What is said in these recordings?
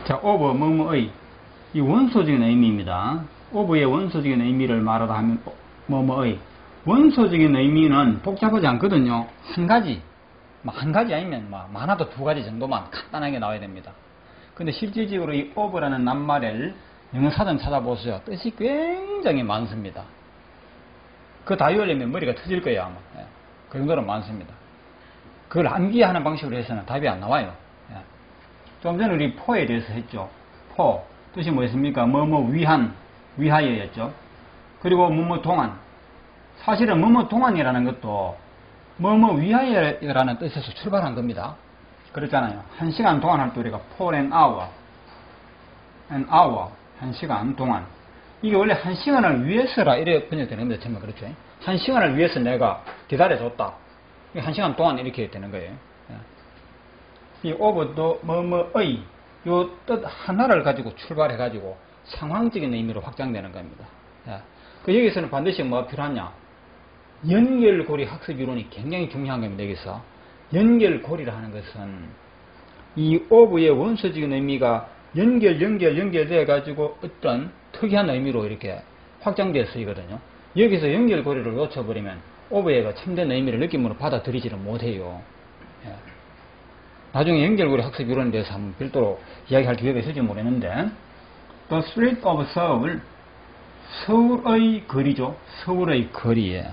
자, of 뭐뭐의 이 원소적인 의미입니다. of의 원소적인 의미를 말하다 하면 뭐뭐의 원소적인 의미는 복잡하지 않거든요. 한 가지, 한 가지 아니면 많아도 두 가지 정도만 간단하게 나와야 됩니다. 근데 실질적으로 이 of라는 낱말을 영어 사전 찾아보세요. 뜻이 굉장히 많습니다. 그거 다 외우려면 머리가 터질 거예요, 아마. 예. 그 정도로 많습니다. 그걸 암기하는 방식으로 해서는 답이 안 나와요. 예. 좀 전에 우리 포에 대해서 했죠. 포. 뜻이 뭐였습니까? 뭐뭐 위한, 위하여였죠. 그리고 뭐뭐 동안. 사실은 뭐뭐 동안이라는 것도 뭐뭐 위하여라는 뜻에서 출발한 겁니다. 그렇잖아요. 1시간 동안 할 때 우리가 for an hour. an hour. 1시간 동안. 이게 원래 1시간을 위해서라 이렇게 번역되는 겁니다. 정말 그렇죠. 1시간을 위해서 내가 기다려줬다. 1시간 동안 이렇게 되는 거예요. 이 of도 뭐뭐의 요 뜻 하나를 가지고 출발해가지고 상황적인 의미로 확장되는 겁니다. 그 여기서는 반드시 뭐가 필요하냐? 연결고리 학습 이론이 굉장히 중요한 겁니다. 여기서 연결고리라 하는 것은 이 of의 원소적인 의미가 연결되어 가지고 어떤 특이한 의미로 이렇게 확장되어 쓰이거든요. 여기서 연결고리를 놓쳐버리면 of가 참된 의미를 느낌으로 받아들이지를 못해요. 예. 나중에 연결고리 학습 이론에 대해서 한번 별도로 이야기할 기회가 있을지 모르겠는데, The Street of Seoul, 서울의 거리죠. 서울의 거리에.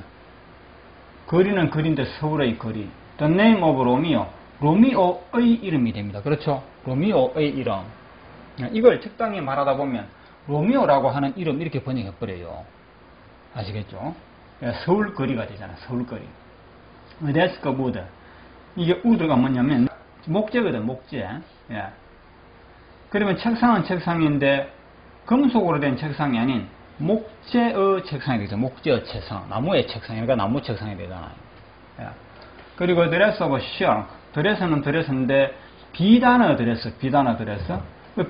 거리는 거리인데 서울의 거리. The name of Romeo, 로미오의 이름이 됩니다. 그렇죠? 로미오의 이름. 이걸 적당히 말하다 보면 로미오라고 하는 이름 이렇게 번역해버려요. 아시겠죠? 서울 거리가 되잖아. 서울 거리. 데스크 우드. 이게 우드가 뭐냐면 목재거든. 목재. 예. 그러면 책상은 책상인데 금속으로 된 책상이 아닌 목재의 책상이 되죠. 목재의 책상. 나무의 책상. 그러니까 나무 책상이 되잖아요. 예. 그리고 드레스 오브 셔. 드레스는 드레스인데 비단어 드레스. 비단어 드레스.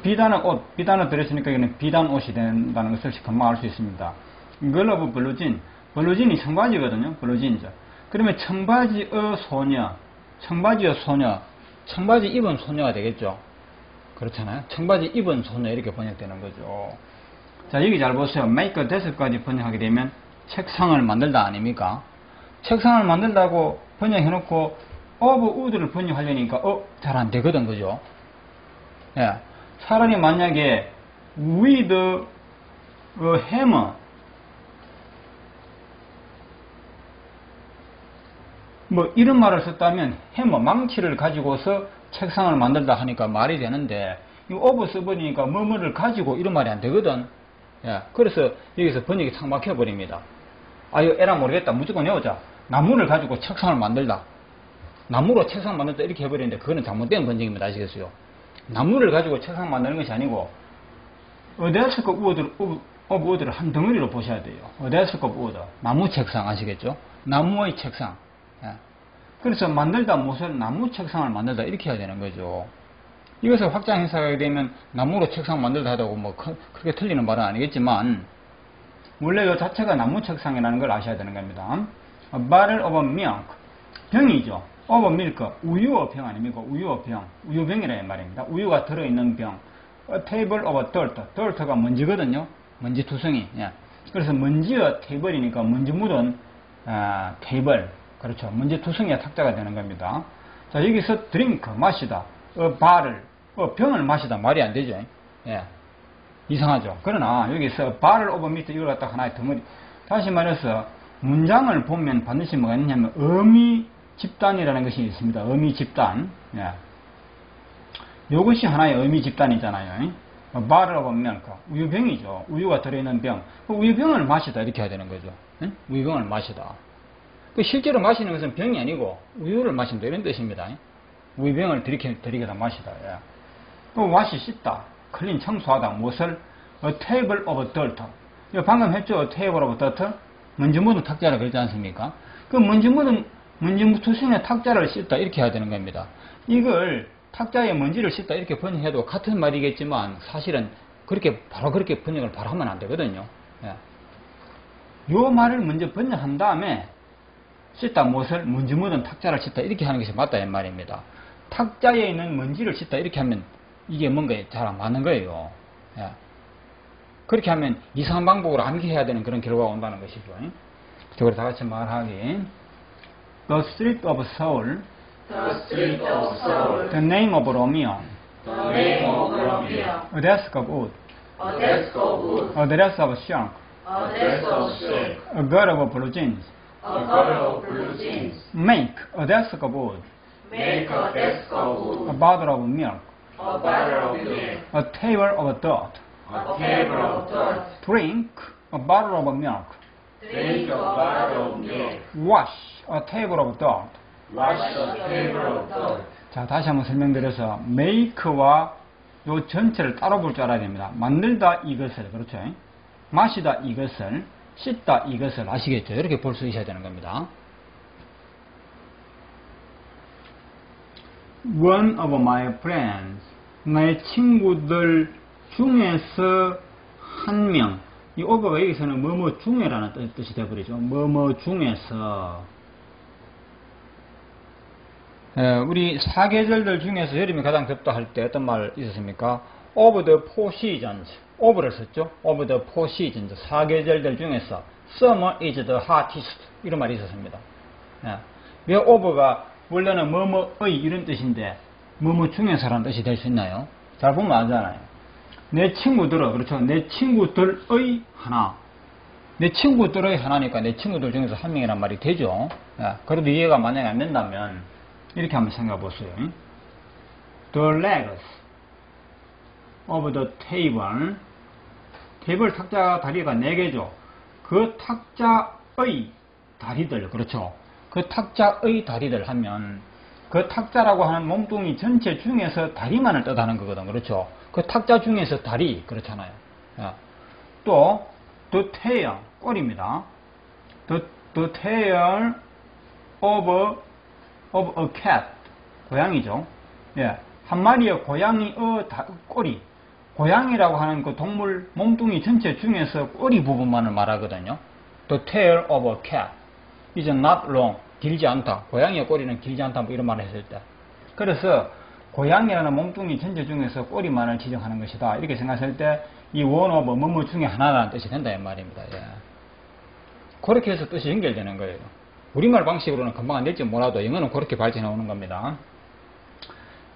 비단어 옷, 비단어 드레스니까 이거는 비단 옷이 된다는 것을 금방 알 수 있습니다. 글러브 블루진, 블루진이 청바지거든요. 블루진이죠. 그러면 청바지의 소녀, 청바지의 소녀, 청바지 입은 소녀가 되겠죠. 그렇잖아요. 청바지 입은 소녀 이렇게 번역되는 거죠. 자, 여기 잘 보세요. make a desk까지 번역하게 되면 책상을 만들다 아닙니까? 책상을 만들다고 번역해놓고 of wood를 번역하려니까 잘 안 되거든, 그죠? 예. 차라리 만약에 with a hammer 뭐 이런 말을 썼다면 해머 망치를 가지고서 책상을 만들다 하니까 말이 되는데 이 of 써버리니까 뭐뭐를 가지고 이런 말이 안 되거든. 예. 그래서 여기서 번역이 탁 막혀버립니다. 이거 에라 모르겠다. 무조건 외우자. 나무를 가지고 책상을 만들다. 나무로 책상 만들다 이렇게 해버리는데 그거는 잘못된 번역입니다. 아시겠어요? 나무를 가지고 책상 만드는 것이 아니고 데스크 우드를 한 덩어리로 보셔야 돼요. 데스크 우드 나무 책상 아시겠죠? 나무의 책상. 예. 그래서 만들다 무엇을 나무 책상을 만들다 이렇게 해야 되는 거죠. 이것을 확장 해석하게 되면 나무로 책상 만들다 하다고 뭐 그렇게 틀리는 말은 아니겠지만 원래 이 자체가 나무 책상이라는 걸 아셔야 되는 겁니다. A bottle of milk 병이죠. of milk 우유의 병 아닙니까? 우유의 병 우유병이라는 말입니다. 우유가 들어있는 병. A table of dirt dirt가 먼지거든요. 먼지 투성이. 예. 그래서 먼지의 테이블이니까 먼지 묻은 테이블. 그렇죠. 먼지 투성이가 탁자가 되는 겁니다. 자, 여기서 drink 마시다. bottle 병을 마시다 말이 안 되죠. 예. 이상하죠. 그러나 여기서 bottle of meat 이걸 갖다 하나의 덩어리. 다시 말해서 문장을 보면 반드시 뭐가 있냐면 의미 집단이라는 것이 있습니다. 의미 집단. 예. 이것이 하나의 의미 집단이잖아요. bottle of milk 우유병이죠. 우유가 들어있는 병. 우유병을 마시다 이렇게 해야 되는 거죠. 예? 우유병을 마시다. 실제로 마시는 것은 병이 아니고 우유를 마신다 이런 뜻입니다. 우유병을 들이켜다 마시다. 예. 또 와시 씻다, 클린 청소하다. 무엇을? A table of dirt. 이거 방금 했죠? A table of dirt. 먼지 묻은 탁자를 그러지 않습니까? 그 먼지 묻은 투성의 탁자를 씻다 이렇게 해야 되는 겁니다. 이걸 탁자에 먼지를 씻다 이렇게 번역해도 같은 말이겠지만 사실은 바로 그렇게 번역을 바로 하면 안 되거든요. 예. 요 말을 먼저 번역한 다음에 씻다 무엇을? 먼지 묻은 탁자를 씻다 이렇게 하는 것이 맞다 이 말입니다. 탁자에 있는 먼지를 씻다 이렇게 하면 이게 뭔가 잘 안 맞는 거예요. 예. 그렇게 하면 이상한 방법으로 암기해야 되는 그런 결과가 온다는 것이죠. 그래서 다 같이 말하기. The street of Seoul. The street of Seoul. The name of Romeo. The name of Romeo. A desk of wood. A desk of wood. A dress of silk. A dress of silk. A girl of blue jeans. A girl of blue jeans. Make a desk of wood. Make a desk of A wood. bottle of milk. A bottle of milk. A table of dirt. A table of dirt. Drink a bottle of milk. Drink a bottle of milk. Wash a table of dirt. Wash a table of dirt. 자, 다시 한번 설명드려서 make와 요 전체를 따로 볼 줄 알아야 됩니다. 만들다 이것을, 그렇죠? 마시다 이것을, 씻다 이것을 아시겠죠? 이렇게 볼 수 있어야 되는 겁니다. One of my friends, 나의 친구들 중에서 한 명. 이 over가 여기서는 뭐뭐 중에라는 뜻이 되어버리죠. 뭐뭐 중에서. 우리 사계절들 중에서 여름이 가장 덥다 할 때 어떤 말 있었습니까? Of the four seasons. of를 썼죠. Of the four seasons. 사계절들 중에서 Summer is the hottest. 이런 말이 있었습니다. 왜 of가 원래는 뭐뭐의 이런 뜻인데 뭐뭐 중에서라는 뜻이 될 수 있나요? 잘 보면 알잖아요. 내 친구들은, 그렇죠. 내 친구들의 하나. 내 친구들의 하나니까 내 친구들 중에서 한 명이란 말이 되죠. 그래도 이해가 만약에 안 된다면 이렇게 한번 생각해 보세요. The legs of the table. 테이블 탁자 다리가 4개죠. 그 탁자의 다리들, 그렇죠. 그 탁자의 다리들 하면 그 탁자라고 하는 몸뚱이 전체 중에서 다리만을 뜻하는 거거든. 그렇죠. 그 탁자 중에서 다리, 그렇잖아요. 또 the tail, 꼬리입니다. The tail of a cat, 고양이죠. 예, 한 마리의 고양이의 꼬리. 고양이라고 하는 그 동물 몸뚱이 전체 중에서 꼬리 부분만을 말하거든요. The tail of a cat is not long, 길지 않다. 고양이의 꼬리는 길지 않다. 뭐 이런 말을 했을 때. 그래서 고양이라는 몸뚱이 전체 중에서 꼬리만을 지정하는 것이다. 이렇게 생각했을 때 이 one of 뭐뭐 중에 하나라는 뜻이 된다 이 말입니다. 예. 그렇게 해서 뜻이 연결되는 거예요. 우리말 방식으로는 금방 안 될지 몰라도 영어는 그렇게 발전해 오는 겁니다.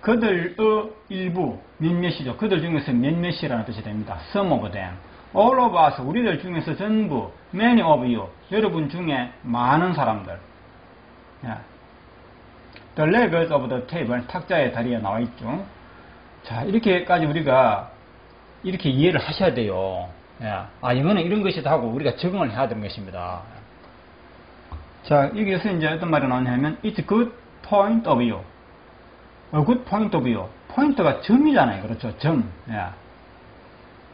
그들의 일부, 몇몇이죠. 그들 중에서 몇몇이라는 뜻이 됩니다. Some of them. All of us, 우리들 중에서 전부, many of you, 여러분 중에 많은 사람들. The legs of the table, 탁자의 다리에 나와 있죠. 자, 이렇게까지 우리가 이렇게 이해를 하셔야 돼요. 영어는 이런 것이다 하고 우리가 적응을 해야 되는 것입니다. 자, 여기에서 이제 어떤 말이 나오냐면, it's a good point of view. A good point of view. 포인트가 점이잖아요. 그렇죠. 점.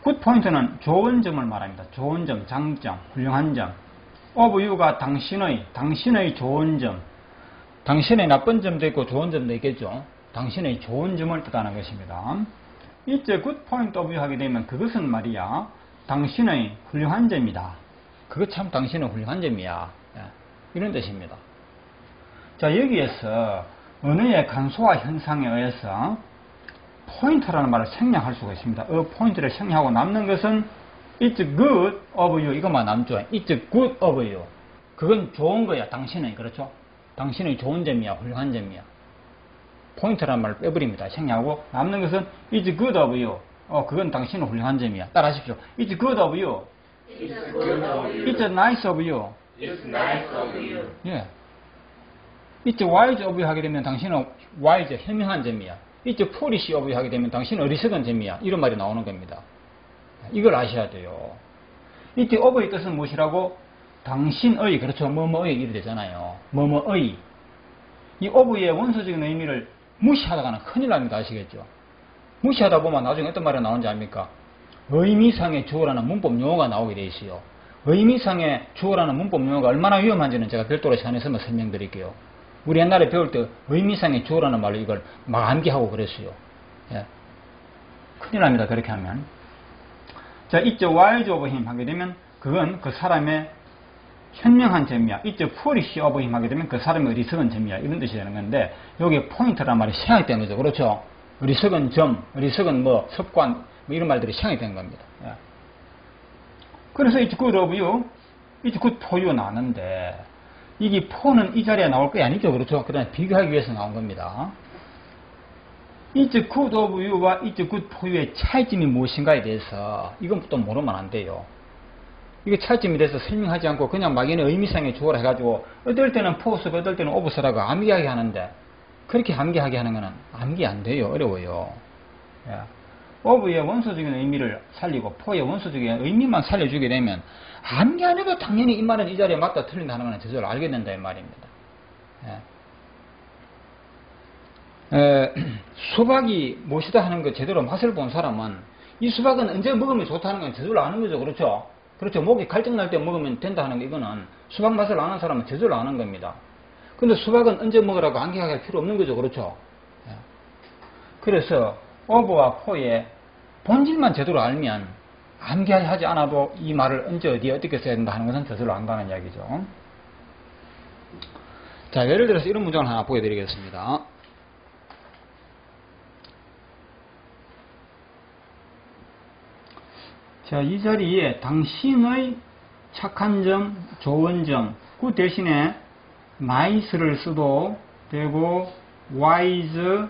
good point는 좋은 점을 말합니다. 좋은 점, 장점, 훌륭한 점. of view가 당신의 좋은 점. 당신의 나쁜 점도 있고 좋은 점도 있겠죠. 당신의 좋은 점을 뜻하는 것입니다. It's a good point of view 하게 되면 그것은 말이야. 당신의 훌륭한 점이다. 그것 참 당신의 훌륭한 점이야. 이런 뜻입니다. 자, 여기에서 언어의 간소화 현상에 의해서 포인트라는 말을 생략할 수가 있습니다. 포인트를 생략하고 남는 것은 it's good of you 이것만 남죠. it's good of you. 그건 좋은 거야. 당신의, 그렇죠? 당신의 좋은 점이야. 훌륭한 점이야. 포인트라는 말을 빼버립니다. 생략하고 남는 것은 it's good of you. 그건 당신의 훌륭한 점이야. 따라하십시오. it's good of you. It's good of you. it's nice of you. It's nice of you. 예. it's wise of you 하게 되면 당신은 wise, 현명한 점이야. it's foolish of you 하게 되면 당신은 어리석은 점이야. 이런 말이 나오는 겁니다. 이걸 아셔야 돼요. it's of의 뜻은 무엇이라고? 당신의, 그렇죠. 뭐뭐의 이래 되잖아요. 뭐뭐의. 이 of의 원소적인 의미를 무시하다가는 큰일 납니다. 아시겠죠? 무시하다 보면 나중에 어떤 말이 나오는지 압니까? 의미상의 주어라는 문법 용어가 나오게 돼 있어요. 의미상의 주어라는 문법 용어가 얼마나 위험한지는 제가 별도로 시간에 있으면 설명드릴게요. 우리 옛날에 배울 때 의미상의 주어라는 말로 이걸 막 암기하고 그랬어요. 예. 큰일 납니다. 그렇게 하면. 자, it's wise of him 하게 되면 그건 그 사람의 현명한 점이야. it's foolish of him 하게 되면 그 사람의 어리석은 점이야. 이런 뜻이 되는 건데 여기에 포인트란 말이 생략되는 거죠. 그렇죠? 어리석은 점, 어리석은 뭐 습관, 뭐 이런 말들이 시향이 된 겁니다. 예. 그래서 it's good of you, it's good for you 나왔는데, 이게 for는 이 자리에 나올 게 아니죠. 그렇죠? 그 다음에 비교하기 위해서 나온 겁니다. It's good of you와 it's good for you의 차이점이 무엇인가에 대해서 이건 또 모르면 안 돼요. 이게 차이점에 대해서 설명하지 않고 그냥 막연히 의미상의 주어를 해가지고 어떨 때는 for 쓰고 어떨 때는 of 쓰라고 암기하게 하는데 그렇게 암기하게 하는 거는 암기 안 돼요. 어려워요. 예. of의 원소적인 의미를 살리고 for의 원소적인 의미만 살려주게 되면 암기 안 해도 당연히 이 말은 이 자리에 맞다 틀린다 하는 거는 저절로 알게 된다 이 말입니다. 예. 수박이 무엇이다 하는 거 제대로 맛을 본 사람은 이 수박은 언제 먹으면 좋다는 건 저절로 아는 거죠. 그렇죠? 그렇죠. 목이 갈증 날 때 먹으면 된다 하는 거 이거는 수박 맛을 아는 사람은 저절로 아는 겁니다. 근데 수박은 언제 먹으라고 암기할 필요 없는 거죠. 그렇죠? 예. 그래서 of와 for의 본질만 제대로 알면 암기하지 않아도 이 말을 언제 어디에 어떻게 써야 된다 하는 것은 저절로 안다는 이야기죠. 자, 예를 들어서 이런 문장을 하나 보여드리겠습니다. 자, 이 자리에 당신의 착한 점, 좋은 점, 그 대신에 nice를 써도 되고 wise,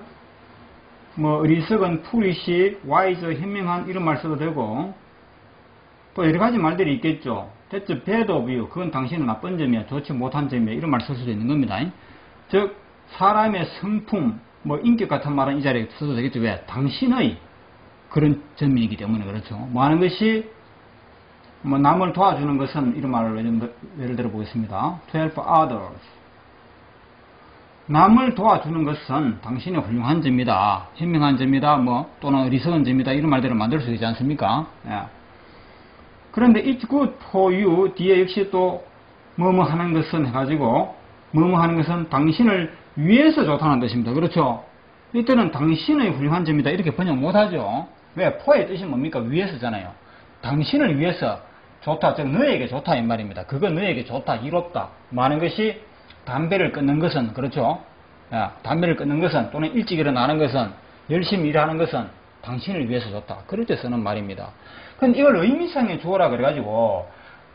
뭐 어리석은, foolish, wise, 현명한 이런 말 써도 되고 또 여러 가지 말들이 있겠죠. that's bad of you, 그건 당신의 나쁜 점이야, 좋지 못한 점이야 이런 말 쓸 수도 있는 겁니다. 즉 사람의 성품, 뭐 인격 같은 말은 이 자리에 써도 되겠죠. 왜? 당신의 그런 점이기 때문에 그렇죠. 뭐 하는 것이 뭐 남을 도와주는 것은 이런 말을 예를 들어 보겠습니다. to help others. 남을 도와주는 것은 당신의 훌륭한 점이다, 현명한 점이다, 뭐 또는 어리석은 점이다 이런 말들을 만들 수 있지 않습니까? 예. 그런데 it's good for you 뒤에 역시 또 뭐뭐 하는 것은 해가지고 뭐뭐 하는 것은 당신을 위해서 좋다는 뜻입니다. 그렇죠? 이때는 당신의 훌륭한 점이다 이렇게 번역 못하죠. 왜? for의 뜻이 뭡니까? 위해서잖아요. 당신을 위해서 좋다, 즉 너에게 좋다 이 말입니다. 그거 너에게 좋다, 이롭다. 많은 것이 담배를 끊는 것은 그렇죠. 야, 담배를 끊는 것은 또는 일찍 일어나는 것은 열심히 일하는 것은 당신을 위해서 좋다. 그럴 때 쓰는 말입니다. 근데 이걸 의미상의 주어라 그래가지고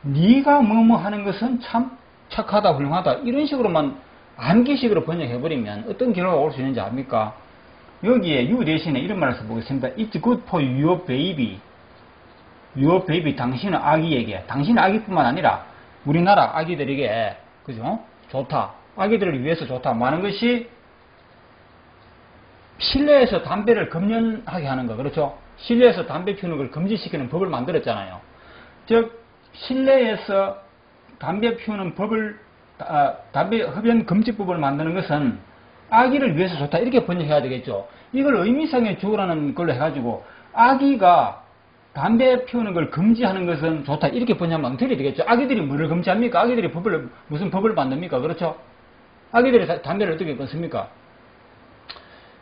네가 뭐뭐 하는 것은 참 착하다, 훌륭하다 이런 식으로만 암기식으로 번역해버리면 어떤 결과가 올 수 있는지 압니까? 여기에 you 대신에 이런 말을 써보겠습니다. It's good for your baby. Your baby, 당신의 아기에게. 당신의 아기뿐만 아니라 우리나라 아기들에게 그죠? 좋다. 아기들을 위해서 좋다. 많은 것이 실내에서 담배를 금연하게 하는 거. 그렇죠? 실내에서 담배 피우는 걸 금지시키는 법을 만들었잖아요. 즉 실내에서 담배 피우는 법을 담배 흡연 금지법을 만드는 것은 아기를 위해서 좋다 이렇게 번역해야 되겠죠. 이걸 의미상의 주어라는 걸로 해가지고 아기가 담배 피우는 걸 금지하는 것은 좋다 이렇게 번역하면 엉터리 되겠죠. 아기들이 뭐를 금지합니까? 아기들이 무슨 법을 만듭니까? 그렇죠? 아기들이 담배를 어떻게 끊습니까?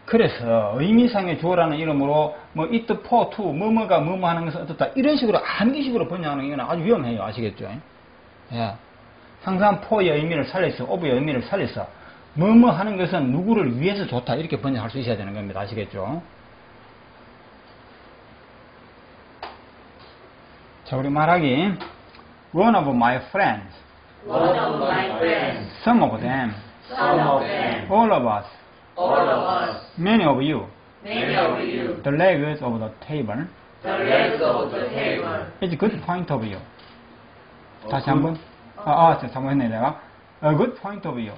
그래서 의미상의 주어라는 이름으로 뭐 it for to 뭐뭐가 뭐뭐 하는 것은 어떻다 이런 식으로 암기식으로 번역하는 이건 아주 위험해요. 아시겠죠? 예. 항상 for의 의미를 살려서 of의 의미를 살려서 뭐뭐 하는 것은 누구를 위해서 좋다 이렇게 번역할 수 있어야 되는 겁니다. 아시겠죠? 자, 우리 말하기 one of my friends, One of my friends, some of them, some of them, all of us, all of us, many of you, many of you, the legs of the table, the legs of the table. is a good point of view. 다시 한번. 잘못했네 내가. A good point of view.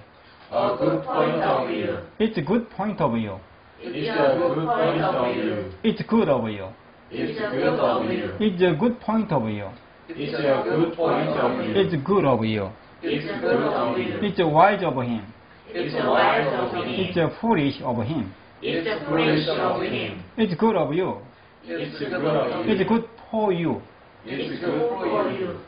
A good point of view. It's a good point of view. It's a good point of view. It's good of you. It's good of you. It's a good point of view. It's a good point of view. It's good of you. It's good of you. It's wise of him. It's wise of him. It's foolish of him. It's foolish of him. It's good of you. It's good of you. It's good for you. It's good for you.